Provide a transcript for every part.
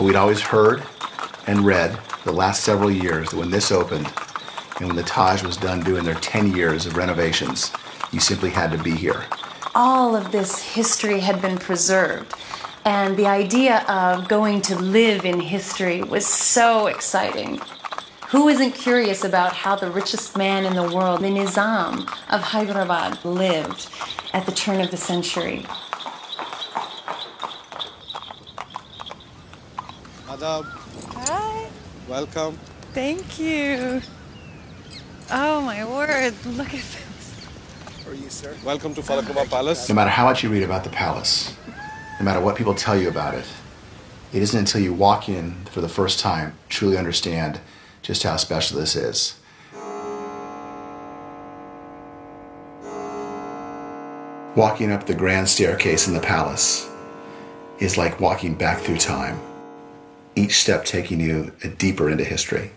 But we'd always heard and read the last several years that when this opened and when the Taj was done doing their 10 years of renovations, you simply had to be here. All of this history had been preserved, and the idea of going to live in history was so exciting. Who isn't curious about how the richest man in the world, the Nizam of Hyderabad, lived at the turn of the century? Adab. Hi. Welcome. Thank you. Oh my word, look at this. How are you, sir? Welcome to Falakaba Palace. No matter how much you read about the palace, no matter what people tell you about it, it isn't until you walk in for the first time truly understand just how special this is. Walking up the grand staircase in the palace is like walking back through time, each step taking you deeper into history.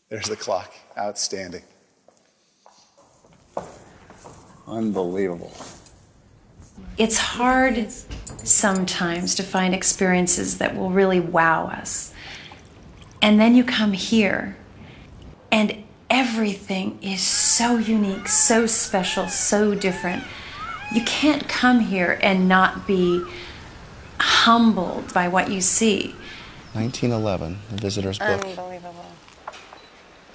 There's the clock. Outstanding. Unbelievable. It's hard sometimes to find experiences that will really wow us. And then you come here, and everything is so unique, so special, so different. You can't come here and not be humbled by what you see. 1911, the visitor's book. Unbelievable.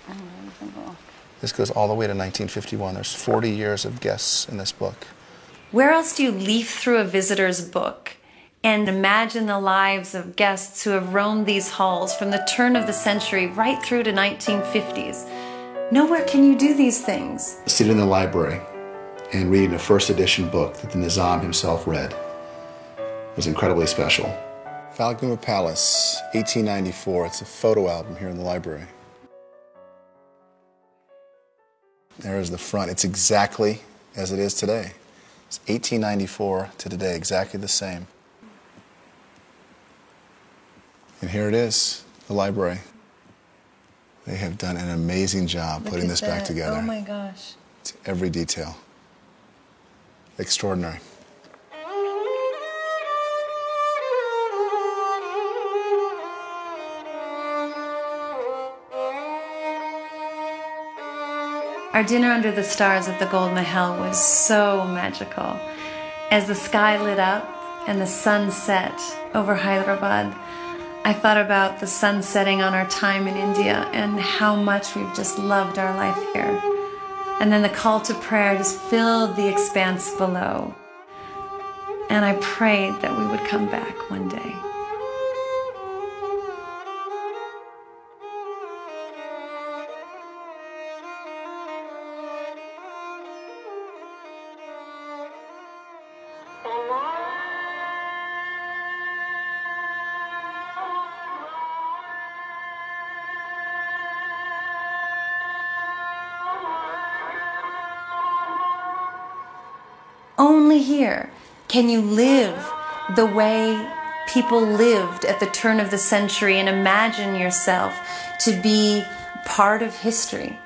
Unbelievable. This goes all the way to 1951. There's 40 years of guests in this book. Where else do you leaf through a visitor's book and imagine the lives of guests who have roamed these halls from the turn of the century right through to 1950s? Nowhere can you do these things. Sitting in the library and reading a first edition book that the Nizam himself read was incredibly special. Falakaba Palace, 1894. It's a photo album here in the library. There is the front. It's exactly as it is today. It's 1894 to today, exactly the same. And here it is, the library. They have done an amazing job putting this back together. Oh my gosh. It's every detail. Extraordinary. Our dinner under the stars at the Gold Mahal was so magical. As the sky lit up and the sun set over Hyderabad, I thought about the sun setting on our time in India and how much we've just loved our life here. And then the call to prayer just filled the expanse below. And I prayed that we would come back one day. Only here can you live the way people lived at the turn of the century and imagine yourself to be part of history.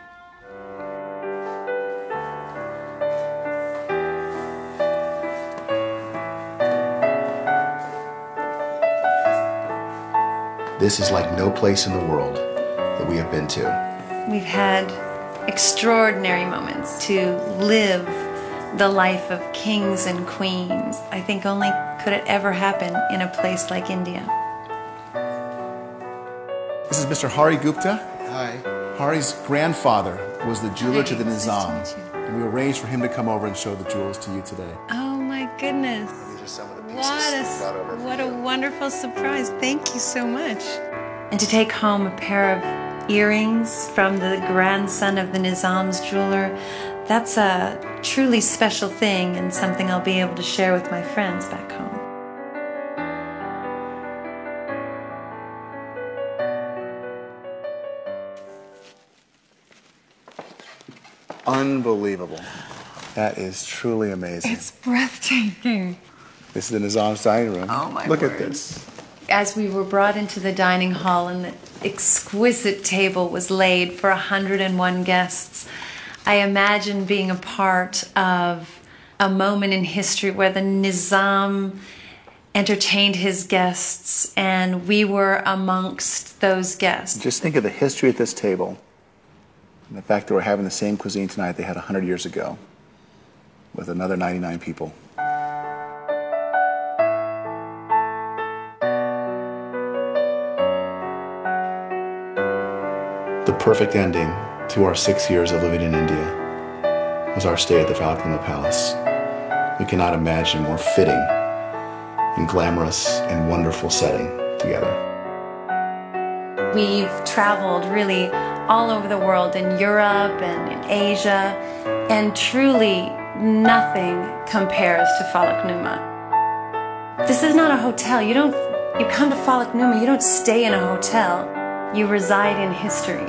This is like no place in the world that we have been to. We've had extraordinary moments to live the life of kings and queens. I think only could it ever happen in a place like India. This is Mr. Hari Gupta. Hi. Hari's grandfather was the jeweler to the Nizam, and we arranged for him to come over and show the jewels to you today. Oh my goodness. These are some of the pieces brought over. What a wonderful surprise. Thank you so much. And to take home a pair of earrings from the grandson of the Nizam's jeweler, that's a truly special thing and something I'll be able to share with my friends back home. Unbelievable. That is truly amazing. It's breathtaking. This is the Nizam's dining room. Oh my Look word. at this. As we were brought into the dining hall and the exquisite table was laid for 101 guests, I imagine being a part of a moment in history where the Nizam entertained his guests, and we were amongst those guests. Just think of the history at this table, and the fact that we're having the same cuisine tonight they had 100 years ago with another 99 people. The perfect ending to our 6 years of living in India was our stay at the Falcon Palace. We cannot imagine a more fitting and glamorous and wonderful setting together. We've traveled really all over the world, in Europe and in Asia, and truly nothing compares to Falaknuma. This is not a hotel. You come to Falaknuma, you don't stay in a hotel. You reside in history.